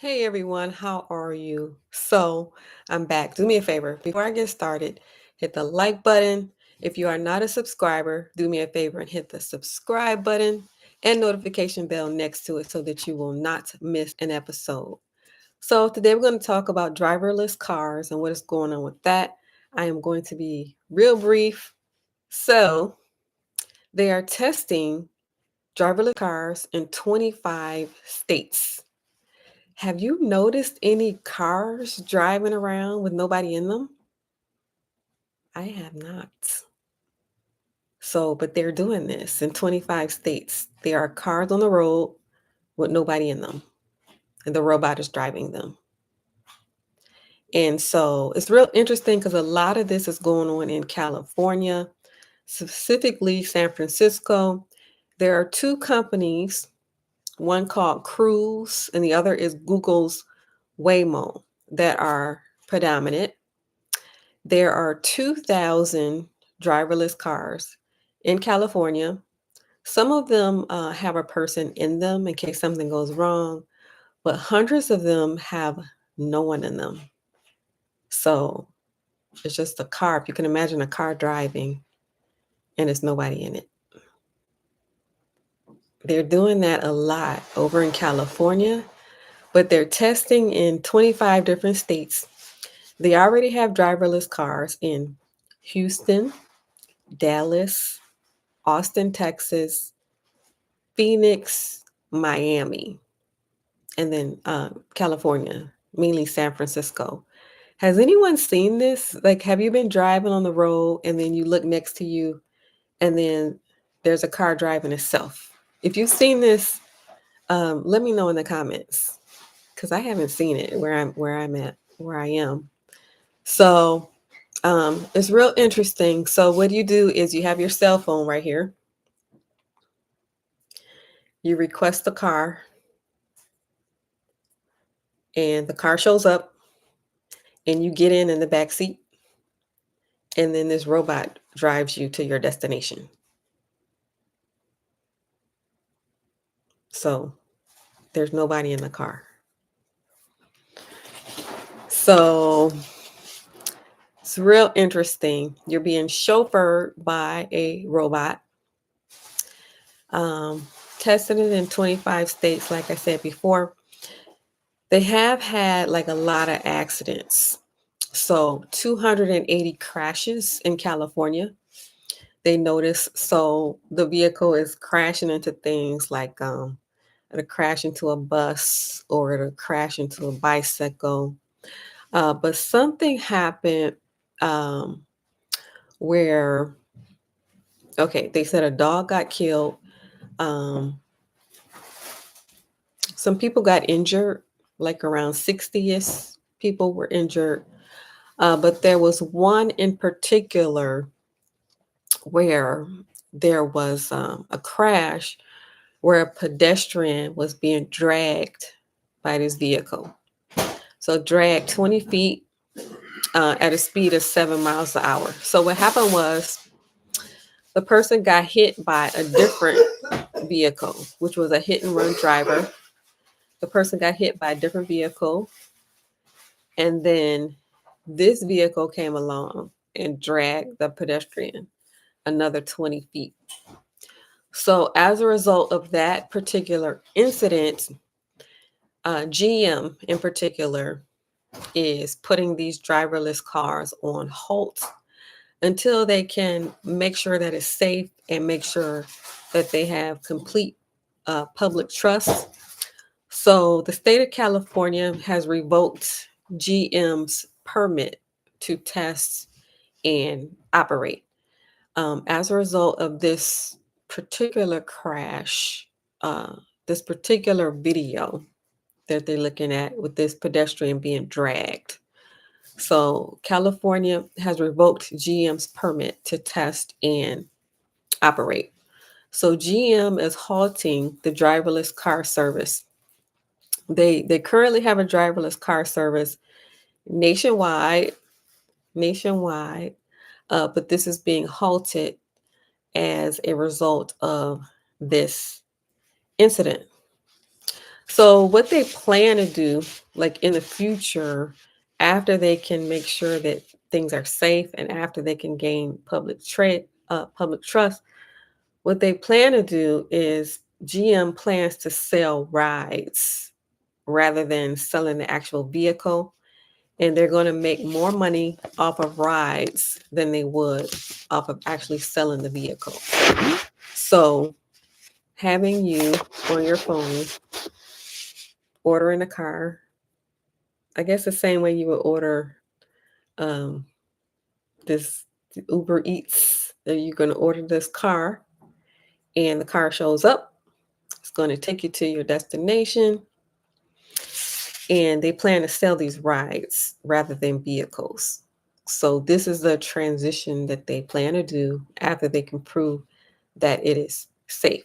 Hey everyone, how are you? I'm back. Do me a favor. Before I get started, hit the like button. If you are not a subscriber, do me a favor and hit the subscribe button and notification bell next to it so that you will not miss an episode. So, today we're going to talk about driverless cars and what is going on with that. I am going to be real brief. So, they are testing driverless cars in 25 states. Have you noticed any cars driving around with nobody in them? I have not. But they're doing this in 25 states. There are cars on the road with nobody in them, and the robot is driving them. And so it's real interesting because a lot of this is going on in California, specifically San Francisco. There are two companies, one called Cruise, and the other is Google's Waymo, that are predominant. There are 2,000 driverless cars in California. Some of them have a person in them in case something goes wrong, but hundreds of them have no one in them. So it's just a car. If you can imagine a car driving and there's nobody in it. They're doing that a lot over in California, but they're testing in 25 different states. They already have driverless cars in Houston, Dallas, Austin, Texas, Phoenix, Miami, and then California, mainly San Francisco. Has anyone seen this? Like, have you been driving on the road and then you look next to you and then there's a car driving itself? If you've seen this, let me know in the comments because I haven't seen it where I am. So it's real interesting. So what you do is you have your cell phone right here. You request the car, and the car shows up, and you get in the back seat, and then this robot drives you to your destination. So there's nobody in the car. So it's real interesting. You're being chauffeured by a robot. Um, Tested it in 25 states, like I said before. They have had like a lot of accidents. So 280 crashes in California. They notice. So the vehicle is crashing into things like it'll crash into a bus or it'll crash into a bicycle. But something happened um, where, okay, they said a dog got killed. Um, some people got injured, like around 60ish people were injured. But there was one in particular where there was a crash where a pedestrian was being dragged by this vehicle. So dragged 20 feet at a speed of 7 miles an hour. So what happened was the person got hit by a different vehicle, which was a hit and run driver. The person got hit by a different vehicle. And then this vehicle came along and dragged the pedestrian another 20 feet. So as a result of that particular incident, GM in particular is putting these driverless cars on halt until they can make sure that it's safe and make sure that they have complete public trust. So the state of California has revoked GM's permit to test and operate. As a result of this particular crash, this particular video that they're looking at with this pedestrian being dragged. So California has revoked GM's permit to test and operate. So GM is halting the driverless car service. They currently have a driverless car service nationwide, nationwide, but this is being halted as a result of this incident. So what they plan to do, like in the future, after they can make sure that things are safe and after they can gain public trust, what they plan to do is GM plans to sell rides rather than selling the actual vehicle. And they're going to make more money off of rides than they would off of actually selling the vehicle. So having you on your phone ordering a car, I guess the same way you would order um, this Uber Eats, that you're going to order this car and the car shows up. It's going to take you to your destination, and they plan to sell these rides rather than vehicles. So this is the transition that they plan to do after they can prove that it is safe.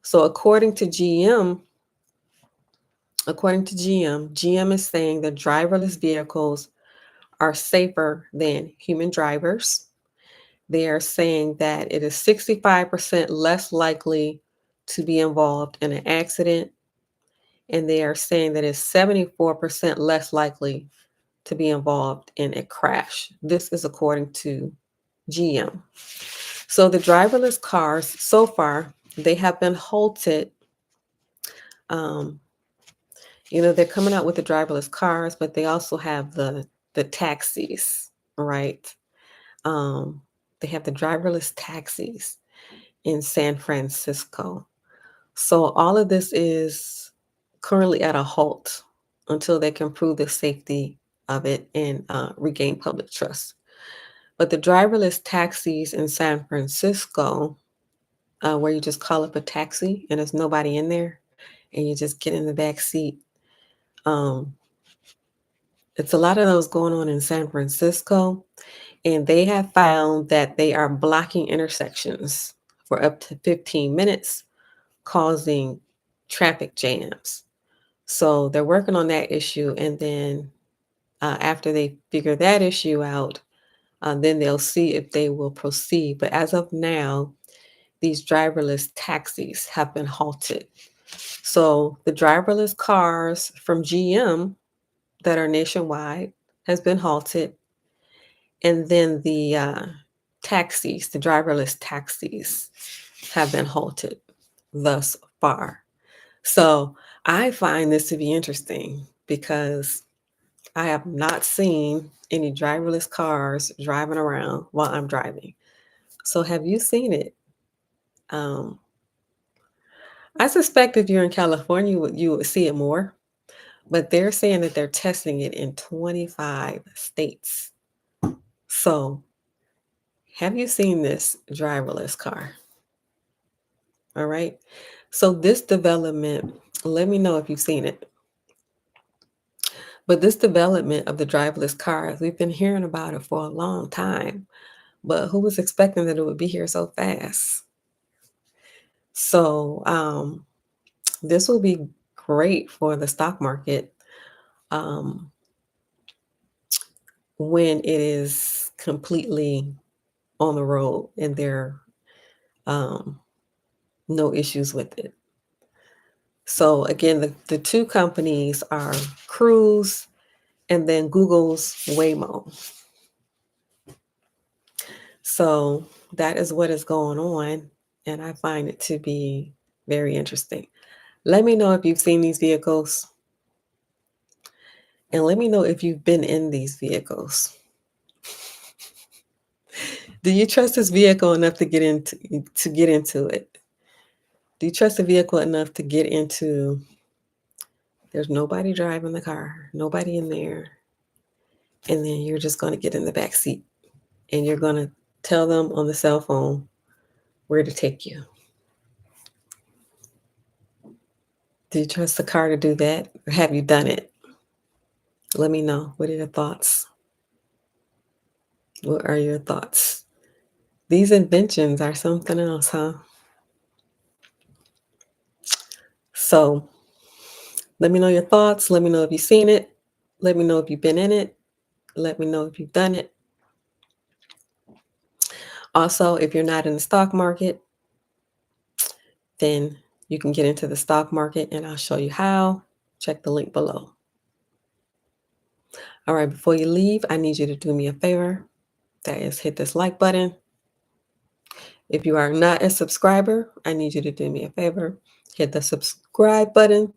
So GM is saying that driverless vehicles are safer than human drivers. They are saying that it is 65% less likely to be involved in an accident, and they are saying that it's 74% less likely to be involved in a crash. This is according to GM. So the driverless cars, so far, they have been halted. Um, they're coming out with the driverless cars, but they also have the taxis, right? Um, they have the driverless taxis in San Francisco. So all of this is currently at a halt until they can prove the safety of it and regain public trust. But the driverless taxis in San Francisco, where you just call up a taxi and there's nobody in there, and you just get in the back seat. Um, it's a lot of those going on in San Francisco, and they have found that they are blocking intersections for up to 15 minutes, causing traffic jams. So they're working on that issue, and then after they figure that issue out, then they'll see if they will proceed. But as of now, these driverless taxis have been halted. So the driverless cars from GM that are nationwide has been halted, and then the taxis, the driverless taxis, have been halted thus far. So I find this to be interesting because I have not seen any driverless cars driving around while I'm driving. So have you seen it? Um, I suspect if you're in California, you would see it more, but they're saying that they're testing it in 25 states. So have you seen this driverless car? All right. So this development, let me know if you've seen it. But this development of the driverless cars, we've been hearing about it for a long time, but who was expecting that it would be here so fast? So this will be great for the stock market um, when it is completely on the road and there are no issues with it. So again, the two companies are Cruise and then Google's Waymo. So that is what is going on, and I find it to be very interesting. Let me know if you've seen these vehicles, and let me know if you've been in these vehicles. Do you trust this vehicle enough to get into it? Do you trust the vehicle enough to get into? There's nobody driving the car, nobody in there, and then you're just going to get in the back seat, and you're going to tell them on the cell phone where to take you. Do you trust the car to do that, or have you done it? Let me know. What are your thoughts? What are your thoughts? These inventions are something else, huh? So let me know your thoughts. Let me know if you've seen it. Let me know if you've been in it. Let me know if you've done it. Also, if you're not in the stock market, then You can get into the stock market, and I'll show you how. Check the link below. All right, before you leave, I need you to do me a favor. That is hit this like button. If you are not a subscriber, I need you to do me a favor. Hit the subscribe button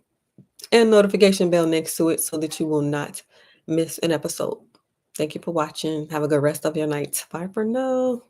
and notification bell next to it so that you will not miss an episode. Thank you for watching. Have a good rest of your night. Bye for now.